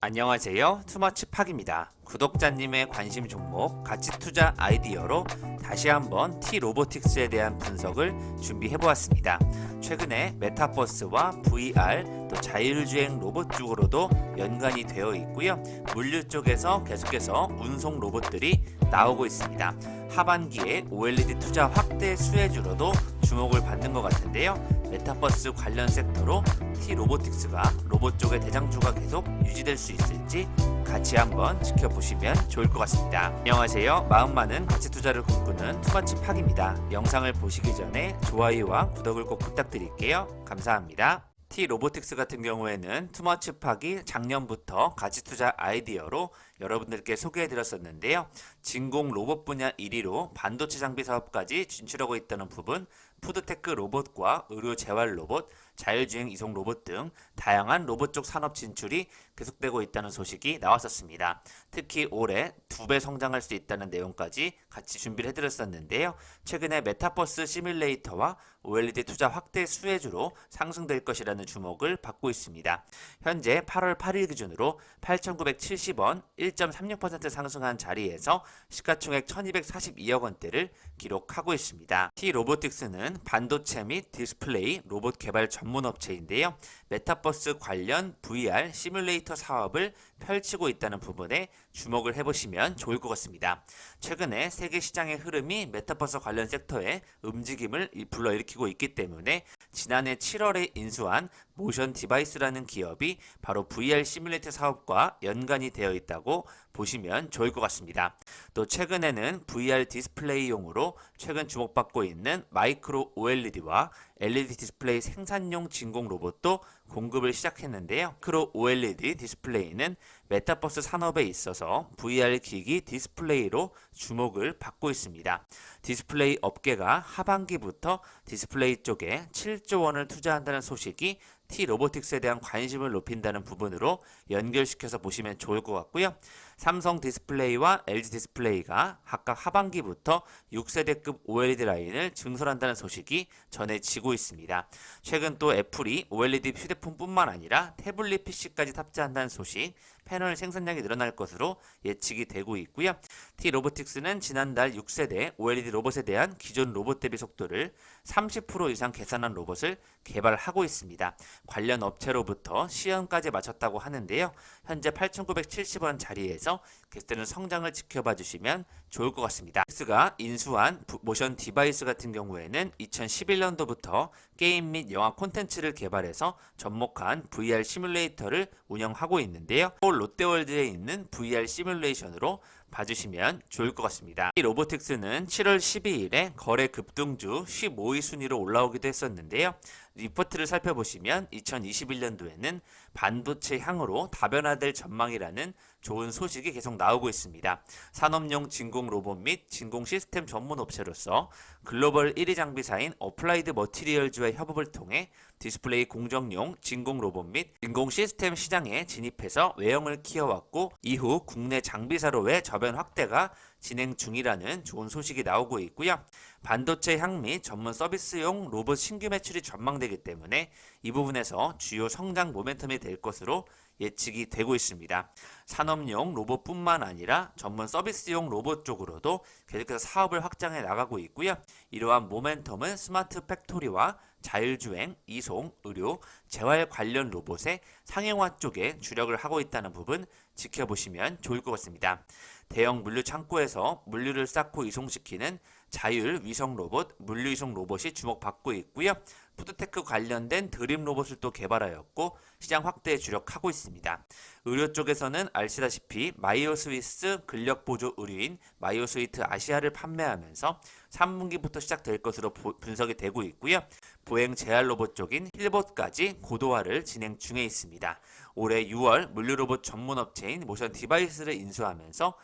안녕하세요. 투머치팍입니다. 구독자님의 관심 종목 가치투자 아이디어로 다시 한번 T-로보틱스에 대한 분석을 준비해보았습니다. 최근에 메타버스와 VR 또 자율주행 로봇 쪽으로도 연관이 되어 있고요. 물류 쪽에서 계속해서 운송 로봇들이 나오고 있습니다. 하반기에 OLED 투자 확대 수혜주로도 주목을 받는 것 같은데요. 메타버스 관련 섹터로 T-로보틱스가 로봇 쪽의 대장주가 계속 유지될 수 있을지 같이 한번 지켜보시면 좋을 것 같습니다. 안녕하세요. 마음 많은 가치 투자를 꿈꾸는 투머치팍입니다. 영상을 보시기 전에 좋아요와 구독을 꼭 부탁드릴게요. 감사합니다. T-로보틱스 같은 경우에는 투머치팍이 작년부터 가치투자 아이디어로 여러분들께 소개해드렸었는데요. 진공 로봇 분야 1위로 반도체 장비 사업까지 진출하고 있다는 부분, 푸드테크 로봇과 의료 재활 로봇, 자율주행 이송 로봇 등 다양한 로봇 쪽 산업 진출이 계속되고 있다는 소식이 나왔었습니다. 특히 올해 2배 성장할 수 있다는 내용까지 같이 준비를 해드렸었는데요. 최근에 메타버스 시뮬레이터와 OLED 투자 확대 수혜주로 상승될 것이라는 주목을 받고 있습니다. 현재 8월 8일 기준으로 8,970원 1.36% 상승한 자리에서 시가총액 1,242억 원대를 기록하고 있습니다. T-로보틱스는 반도체 및 디스플레이 로봇 개발 전문 업체인데요. 메타버스 관련 VR 시뮬레이터 사업을 펼치고 있다는 부분에 주목을 해보시면 좋을 것 같습니다. 최근에 세계 시장의 흐름이 메타버스 관련 섹터에 움직임을 불러일으키고 있기 때문에 지난해 7월에 인수한 모션 디바이스라는 기업이 바로 VR 시뮬레이터 사업과 연관이 되어 있다고 보시면 좋을 것 같습니다. 또 최근에는 VR 디스플레이용으로 최근 주목받고 있는 마이크로 OLED와 LED 디스플레이 생산용 진공 로봇도 공급을 시작했는데요. 마이크로 OLED 디스플레이는 메타버스 산업에 있어서 VR 기기 디스플레이로 주목을 받고 있습니다. 디스플레이 업계가 하반기부터 디스플레이 쪽에 7조 원을 투자한다는 소식이 T-로보틱스에 대한 관심을 높인다는 부분으로 연결시켜서 보시면 좋을 것 같고요. 삼성 디스플레이와 LG 디스플레이가 각각 하반기부터 6세대급 OLED 라인을 증설한다는 소식이 전해지고 있습니다. 최근 또 애플이 OLED 휴대폰뿐만 아니라 태블릿 PC까지 탑재한다는 소식, 패널 생산량이 늘어날 것으로 예측이 되고 있고요. T-로보틱스는 지난달 6세대 OLED 로봇에 대한 기존 로봇 대비 속도를 30% 이상 개선한 로봇을 개발하고 있습니다. 관련 업체로부터 시험까지 마쳤다고 하는데요. 현재 8,970원 자리에서 계속되는 성장을 지켜봐 주시면 좋을 것 같습니다. 가 인수한 모션 디바이스 같은 경우에는 2011년도부터 게임 및 영화 콘텐츠를 개발해서 접목한 VR 시뮬레이터를 운영하고 있는데요. 롯데월드에 있는 VR 시뮬레이션으로 봐주시면 좋을 것 같습니다. 이 로보틱스는 7월 12일에 거래 급등주 15위 순위로 올라오기도 했었는데요. 리포트를 살펴보시면 2021년도에는 반도체 향으로 다변화될 전망이라는 좋은 소식이 계속 나오고 있습니다. 산업용 진공 로봇 및 진공 시스템 전문 업체로서 글로벌 1위 장비사인 어플라이드 머티리얼즈와의 협업을 통해 디스플레이 공정용 진공 로봇 및 진공 시스템 시장에 진입해서 외형을 키워왔고 이후 국내 장비사로의 저변 확대가 진행 중이라는 좋은 소식이 나오고 있고요. 반도체 향 및 전문 서비스용 로봇 신규 매출이 전망되기 때문에 이 부분에서 주요 성장 모멘텀이 될 것으로 예측이 되고 있습니다. 산업용 로봇뿐만 아니라 전문 서비스용 로봇 쪽으로도 계속해서 사업을 확장해 나가고 있고요. 이러한 모멘텀은 스마트 팩토리와 자율주행, 이송, 의료, 재활 관련 로봇의 상용화 쪽에 주력을 하고 있다는 부분 지켜보시면 좋을 것 같습니다. 대형 물류 창고에서 물류를 쌓고 이송시키는 자율 위성 로봇, 물류 이송 로봇이 주목받고 있고요. 푸드테크 관련된 드림 로봇을 또 개발하였고 시장 확대에 주력하고 있습니다. 의료 쪽에서는 아시다시피 마이오스위스 근력보조 의료인 마이오스위트 아시아를 판매하면서 3분기부터 시작될 것으로 분석이 되고 있고요. 보행 재활 로봇 쪽인 힐봇까지 고도화를 진행 중에 있습니다. 올해 6월 물류 로봇 전문 업체인 모션 디바이스를 인수하면서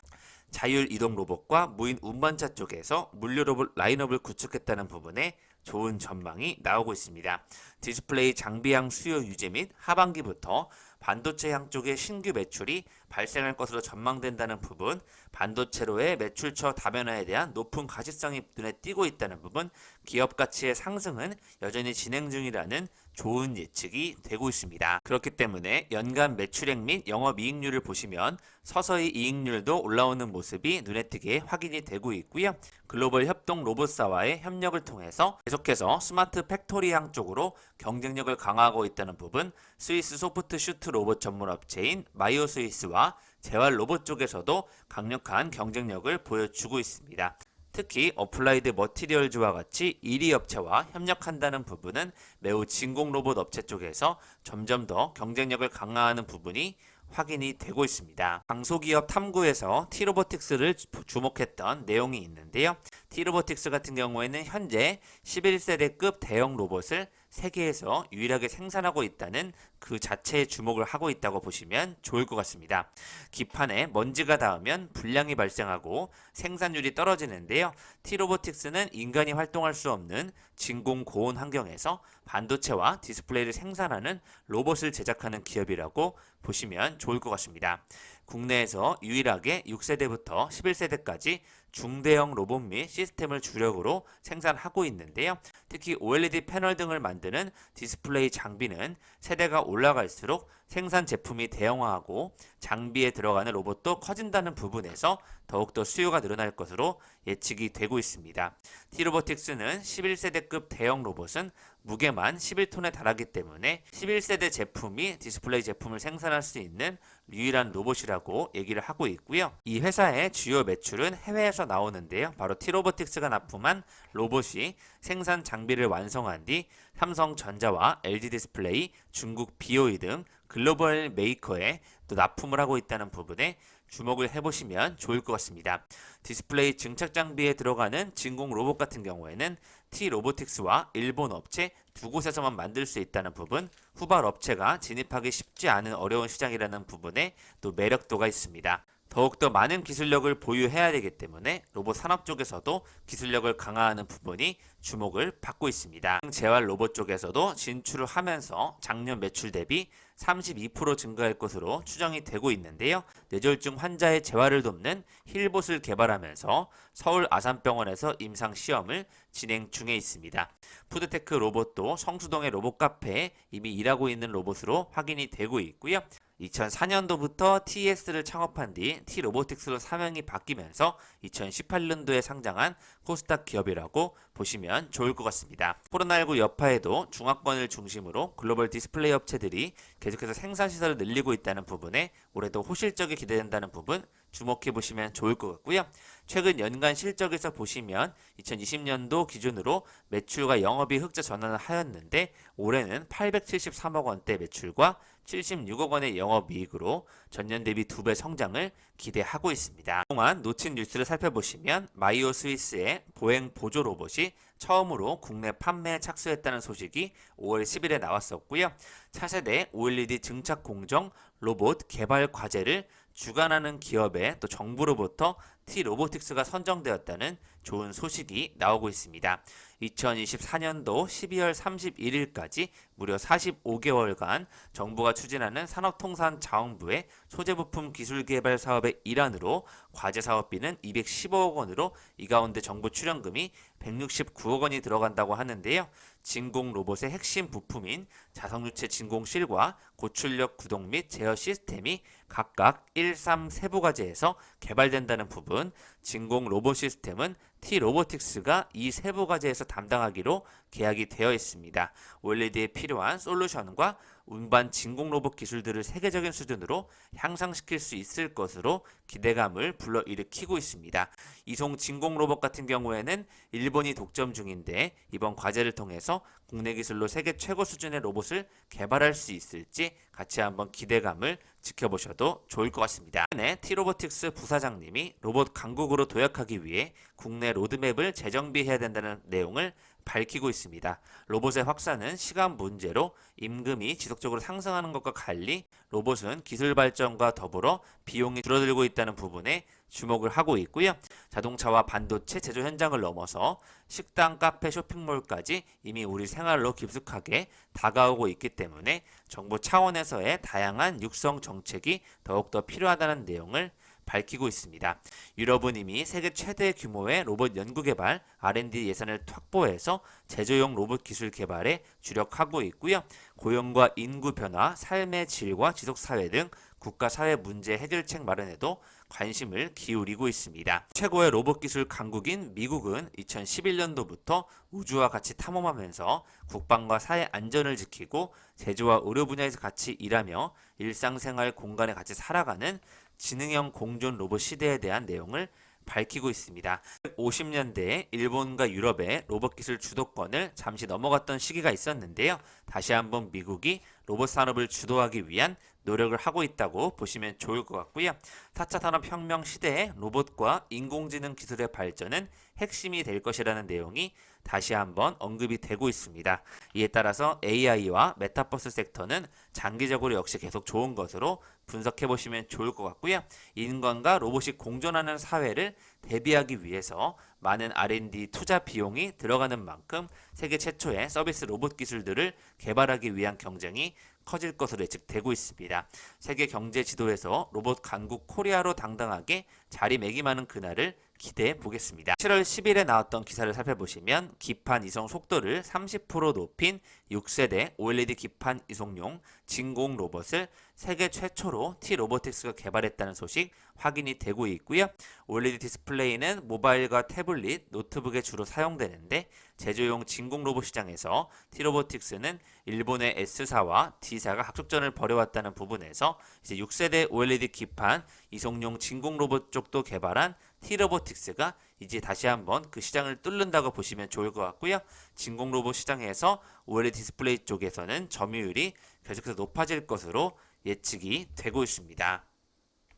자율 이동 로봇과 무인 운반차 쪽에서 물류 로봇 라인업을 구축했다는 부분에 좋은 전망이 나오고 있습니다. 디스플레이 장비향 수요 유지 및 하반기부터 반도체향 쪽의 신규 매출이 발생할 것으로 전망된다는 부분, 반도체로의 매출처 다변화에 대한 높은 가시성이 눈에 띄고 있다는 부분, 기업 가치의 상승은 여전히 진행 중이라는 좋은 예측이 되고 있습니다. 그렇기 때문에 연간 매출액 및 영업이익률을 보시면 서서히 이익률도 올라오는 모습이 눈에 띄게 확인이 되고 있고요. 글로벌 협동 로봇사와의 협력을 통해서 계속해서 스마트 팩토리향 쪽으로 경쟁력을 강화하고 있다는 부분, 스위스 소프트 슈트 로봇 전문 업체인 마이오 스위스와 재활 로봇 쪽에서도 강력한 경쟁력을 보여주고 있습니다. 특히 어플라이드 머티리얼즈와 같이 1위 업체와 협력한다는 부분은 매우 진공 로봇 업체 쪽에서 점점 더 경쟁력을 강화하는 부분이 확인이 되고 있습니다. 강소기업 탐구에서 T-로보틱스를 주목했던 내용이 있는데요. T-로보틱스 같은 경우에는 현재 11세대급 대형 로봇을 세계에서 유일하게 생산하고 있다는 그 자체에 주목을 하고 있다고 보시면 좋을 것 같습니다. 기판에 먼지가 닿으면 불량이 발생하고 생산율이 떨어지는데요. T-로보틱스는 인간이 활동할 수 없는 진공 고온 환경에서 반도체와 디스플레이를 생산하는 로봇을 제작하는 기업이라고 보시면 좋을 것 같습니다. 국내에서 유일하게 6세대부터 11세대까지 중대형 로봇 및 시스템을 주력으로 생산하고 있는데요. 특히 OLED 패널 등을 만드는 디스플레이 장비는 세대가 올라갈수록 생산 제품이 대형화하고 장비에 들어가는 로봇도 커진다는 부분에서 더욱더 수요가 늘어날 것으로 예측이 되고 있습니다. T-로보틱스는 11세대급 대형 로봇은 무게만 11톤에 달하기 때문에 11세대 제품이 디스플레이 제품을 생산할 수 있는 유일한 로봇이라고 얘기를 하고 있고요. 이 회사의 주요 매출은 해외에서 나오는데요. 바로 T-로보틱스가 납품한 로봇이 생산 장비를 완성한 뒤 삼성전자와 LG 디스플레이, 중국 BOE 등 글로벌 메이커에 또 납품을 하고 있다는 부분에 주목을 해보시면 좋을 것 같습니다. 디스플레이 증착 장비에 들어가는 진공 로봇 같은 경우에는 T-로보틱스와 일본 업체 두 곳에서만 만들 수 있다는 부분, 후발 업체가 진입하기 쉽지 않은 어려운 시장이라는 부분에 또 매력도가 있습니다. 더욱더 많은 기술력을 보유해야 되기 때문에 로봇 산업 쪽에서도 기술력을 강화하는 부분이 주목을 받고 있습니다. 재활 로봇 쪽에서도 진출을 하면서 작년 매출 대비 32% 증가할 것으로 추정이 되고 있는데요. 뇌졸중 환자의 재활을 돕는 힐봇을 개발하면서 서울 아산병원에서 임상 시험을 진행 중에 있습니다. 푸드테크 로봇도 성수동의 로봇 카페에 이미 일하고 있는 로봇으로 확인이 되고 있고요. 2004년도부터 TES를 창업한 뒤 T-로보틱스로 사명이 바뀌면서 2018년도에 상장한 코스닥 기업이라고 보시면 좋을 것 같습니다. 코로나19 여파에도 중화권을 중심으로 글로벌 디스플레이 업체들이 계속해서 생산 시설을 늘리고 있다는 부분에 올해도 호실적이 기대된다는 부분 주목해 보시면 좋을 것 같고요. 최근 연간 실적에서 보시면 2020년도 기준으로 매출과 영업이 흑자 전환을 하였는데 올해는 873억 원대 매출과 76억 원의 영업이익으로 전년 대비 2배 성장을 기대하고 있습니다. 그동안 놓친 뉴스를 살펴보시면 마이오 스위스의 보행 보조 로봇이 처음으로 국내 판매에 착수했다는 소식이 5월 10일에 나왔었고요. 차세대 OLED 증착 공정 로봇 개발 과제를 주관하는 기업에 또 정부로부터 T-로보틱스가 선정되었다는 좋은 소식이 나오고 있습니다. 2024년도 12월 31일까지 무려 45개월간 정부가 추진하는 산업통상자원부의 소재부품 기술개발 사업의 일환으로 과제 사업비는 215억 원으로 이 가운데 정부 출연금이 169억 원이 들어간다고 하는데요. 진공 로봇의 핵심 부품인 자석유체 진공실과 고출력 구동 및 제어 시스템이 각각 1, 3 세부 과제에서 개발된다는 부분, 진공 로봇 시스템은 T-로보틱스가 이 세부 과제에서 담당하기로 계약이 되어 있습니다. OLED에 필요한 솔루션과 운반 진공 로봇 기술들을 세계적인 수준으로 향상시킬 수 있을 것으로 기대감을 불러일으키고 있습니다. 이송 진공 로봇 같은 경우에는 일본이 독점 중인데 이번 과제를 통해서 국내 기술로 세계 최고 수준의 로봇을 개발할 수 있을지 같이 한번 기대감을 지켜보셔도 좋을 것 같습니다. 최근에 T-로보틱스 부사장님이 로봇 강국으로 도약하기 위해 국내 로드맵을 재정비해야 된다는 내용을 밝히고 있습니다. 로봇의 확산은 시간 문제로 임금이 지속적으로 상승하는 것과 달리 로봇은 기술 발전과 더불어 비용이 줄어들고 있다는 부분에 주목을 하고 있고요. 자동차와 반도체 제조 현장을 넘어서 식당, 카페, 쇼핑몰까지 이미 우리 생활로 깊숙하게 다가오고 있기 때문에 정부 차원에서의 다양한 육성 정책이 더욱더 필요하다는 내용을 밝히고 있습니다. 유럽은 이미 세계 최대 규모의 로봇 연구개발 R&D 예산을 확보해서 제조용 로봇 기술 개발에 주력하고 있고요. 고용과 인구 변화, 삶의 질과 지속사회 등 국가 사회 문제 해결책 마련에도 관심을 기울이고 있습니다. 최고의 로봇 기술 강국인 미국은 2011년도부터 우주와 같이 탐험하면서 국방과 사회 안전을 지키고 제조와 의료 분야에서 같이 일하며 일상생활 공간에 같이 살아가는 지능형 공존 로봇 시대에 대한 내용을 밝히고 있습니다. 50년대에 일본과 유럽의 로봇 기술 주도권을 잠시 넘어갔던 시기가 있었는데요. 다시 한번 미국이 로봇 산업을 주도하기 위한 노력을 하고 있다고 보시면 좋을 것 같고요. 4차 산업혁명 시대에 로봇과 인공지능 기술의 발전은 핵심이 될 것이라는 내용이 다시 한번 언급이 되고 있습니다. 이에 따라서 AI와 메타버스 섹터는 장기적으로 역시 계속 좋은 것으로 분석해 보시면 좋을 것 같고요. 인간과 로봇이 공존하는 사회를 대비하기 위해서 많은 R&D 투자 비용이 들어가는 만큼 세계 최초의 서비스 로봇 기술들을 개발하기 위한 경쟁이 커질 것으로 예측되고 있습니다. 세계 경제 지도에서 로봇 강국 코리아로 당당하게 자리매김하는 그날을 기대해 보겠습니다. 7월 10일에 나왔던 기사를 살펴보시면 기판 이송 속도를 30% 높인 6세대 OLED 기판 이송용 진공 로봇을 세계 최초로 T-로보틱스가 개발했다는 소식 확인이 되고 있고요. OLED 디스플레이는 모바일과 태블릿, 노트북에 주로 사용되는데 제조용 진공 로봇 시장에서 T-로보틱스는 일본의 S사와 D사가 학습전을 벌여왔다는 부분에서 이제 6세대 OLED 기판 이송용 진공 로봇 쪽도 개발한 T-로보틱스가 이제 다시 한번 그 시장을 뚫는다고 보시면 좋을 것 같고요. 진공 로봇 시장에서 OLED 디스플레이 쪽에서는 점유율이 계속해서 높아질 것으로 예측이 되고 있습니다.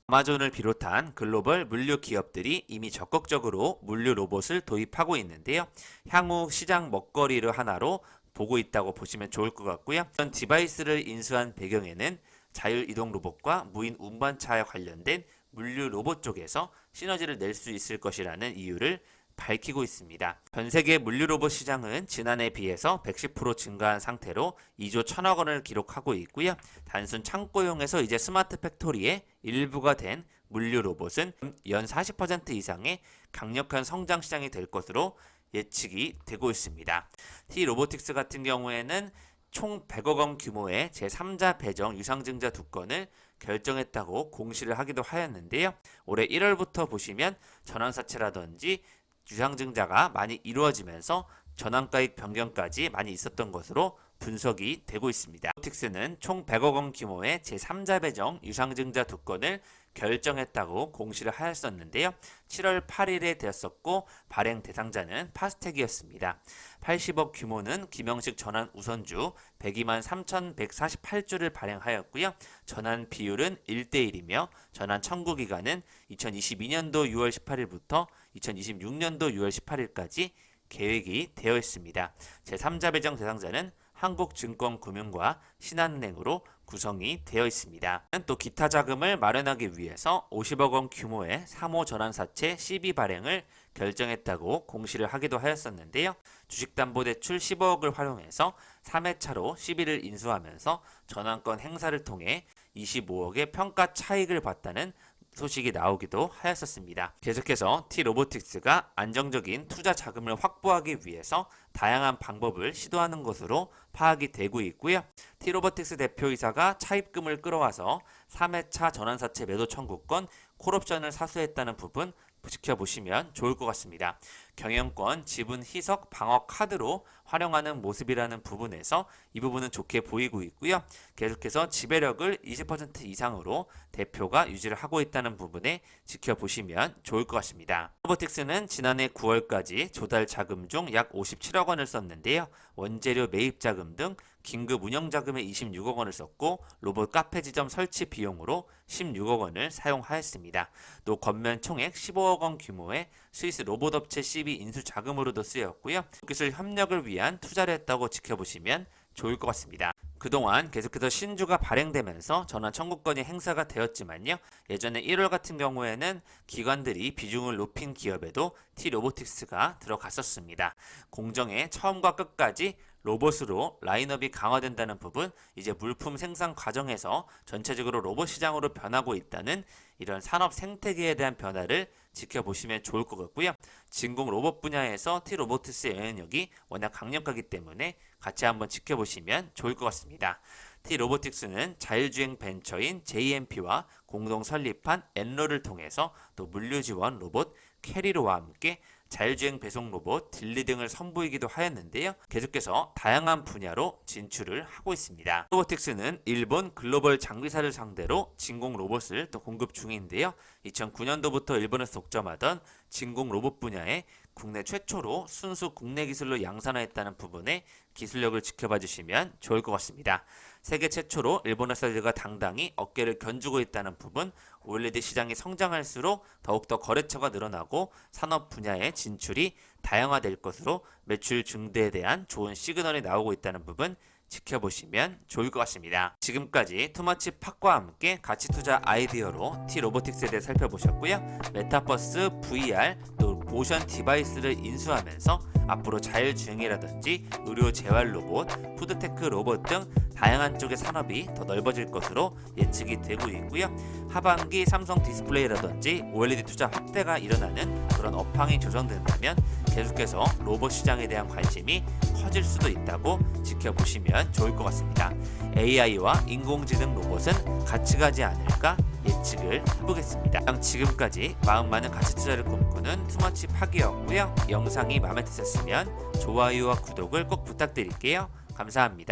아마존을 비롯한 글로벌 물류 기업들이 이미 적극적으로 물류 로봇을 도입하고 있는데요. 향후 시장 먹거리를 하나로 보고 있다고 보시면 좋을 것 같고요. 이런 디바이스를 인수한 배경에는 자율이동 로봇과 무인 운반차에 관련된 물류 로봇 쪽에서 시너지를 낼 수 있을 것이라는 이유를 밝히고 있습니다. 전 세계 물류 로봇 시장은 지난해에 비해서 110% 증가한 상태로 2조 1천억 원을 기록하고 있고요. 단순 창고용에서 이제 스마트 팩토리의 일부가 된 물류 로봇은 연 40% 이상의 강력한 성장 시장이 될 것으로 예측이 되고 있습니다. T-로보틱스 같은 경우에는 총 100억 원 규모의 제3자 배정 유상증자 2건을 결정했다고 공시를 하기도 하였는데요. 올해 1월부터 보시면 전환사채라든지 유상증자가 많이 이루어지면서 전환가액 변경까지 많이 있었던 것으로 분석이 되고 있습니다. 로보틱스는 총 100억 원 규모의 제3자 배정 유상증자 2건을 결정했다고 공시를 하였었는데요. 7월 8일에 되었었고 발행 대상자는 파스텍이었습니다. 80억 규모는 김영식 전환 우선주 102만 3,148주를 발행하였고요. 전환 비율은 1대1이며 전환 청구 기간은 2022년도 6월 18일부터 2026년도 6월 18일까지 계획이 되어 있습니다. 제3자 배정 대상자는 한국증권금융과 신한은행으로 구성이 되어 있습니다. 또 기타 자금을 마련하기 위해서 50억 원 규모의 3호 전환사채 CB 발행을 결정했다고 공시를 하기도 하였었는데요. 주식담보대출 15억을 활용해서 3회차로 CB를 인수하면서 전환권 행사를 통해 25억의 평가 차익을 봤다는 소식이 나오기도 하였었습니다. 계속해서 T-로보틱스가 안정적인 투자 자금을 확보하기 위해서 다양한 방법을 시도하는 것으로 파악이 되고 있고요. T-로보틱스 대표이사가 차입금을 끌어와서 3회차 전환사채 매도 청구권 콜옵션을 사수했다는 부분 지켜보시면 좋을 것 같습니다. 경영권, 지분, 희석, 방어 카드로 활용하는 모습이라는 부분에서 이 부분은 좋게 보이고 있고요. 계속해서 지배력을 20% 이상으로 대표가 유지를 하고 있다는 부분에 지켜보시면 좋을 것 같습니다. 로보틱스는 지난해 9월까지 조달 자금 중 약 57억 원을 썼는데요. 원재료 매입 자금 등 긴급 운영 자금에 26억 원을 썼고 로봇 카페 지점 설치 비용으로 16억 원을 사용하였습니다. 또 건면 총액 15억 원 규모의 스위스 로봇 업체 CB 인수 자금으로도 쓰였고요. 기술 협력을 위한 투자를 했다고 지켜보시면 좋을 것 같습니다. 그동안 계속해서 신주가 발행되면서 전환 청구권이 행사가 되었지만요. 예전에 1월 같은 경우에는 기관들이 비중을 높인 기업에도 T-로보틱스가 들어갔었습니다. 공정의 처음과 끝까지 로봇으로 라인업이 강화된다는 부분, 이제 물품 생산 과정에서 전체적으로 로봇 시장으로 변하고 있다는 이런 산업 생태계에 대한 변화를 지켜보시면 좋을 것 같고요. 진공 로봇 분야에서 T-로보틱스의 영향력이 워낙 강력하기 때문에 같이 한번 지켜보시면 좋을 것 같습니다. T-로보틱스는 자율주행 벤처인 JMP와 공동 설립한 엔로를 통해서 또 물류 지원 로봇 캐리로와 함께 자율주행 배송 로봇 딜리 등을 선보이기도 하였는데요. 계속해서 다양한 분야로 진출을 하고 있습니다. 로보틱스는 일본 글로벌 장비사를 상대로 진공 로봇을 또 공급 중인데요. 2009년도부터 일본에서 독점하던 진공 로봇 분야에 국내 최초로 순수 국내 기술로 양산화했다는 부분에 기술력을 지켜봐 주시면 좋을 것 같습니다. 세계 최초로 일본 회사들과 당당히 어깨를 견주고 있다는 부분, OLED 시장이 성장할수록 더욱더 거래처가 늘어나고 산업 분야의 진출이 다양화될 것으로 매출 증대에 대한 좋은 시그널이 나오고 있다는 부분 지켜보시면 좋을 것 같습니다. 지금까지 투머치 팍과 함께 가치 투자 아이디어로 T-로보틱스에 대해 살펴보셨고요. 메타버스, VR, 또 모션 디바이스를 인수하면서 앞으로 자율주행이라든지 의료 재활 로봇, 푸드테크 로봇 등 다양한 쪽의 산업이 더 넓어질 것으로 예측이 되고 있고요. 하반기 삼성 디스플레이라든지 OLED 투자 확대가 일어나는 그런 업황이 조성된다면 계속해서 로봇 시장에 대한 관심이 커질 수도 있다고 지켜보시면 좋을 것 같습니다. AI와 인공지능 로봇은 같이 가지 않을까 예측을 해보겠습니다. 지금까지 마음 많은 가치 투자를 꿈꾸는 투머치 팍이었고요. 영상이 마음에 드셨으면 좋아요와 구독을 꼭 부탁드릴게요. 감사합니다.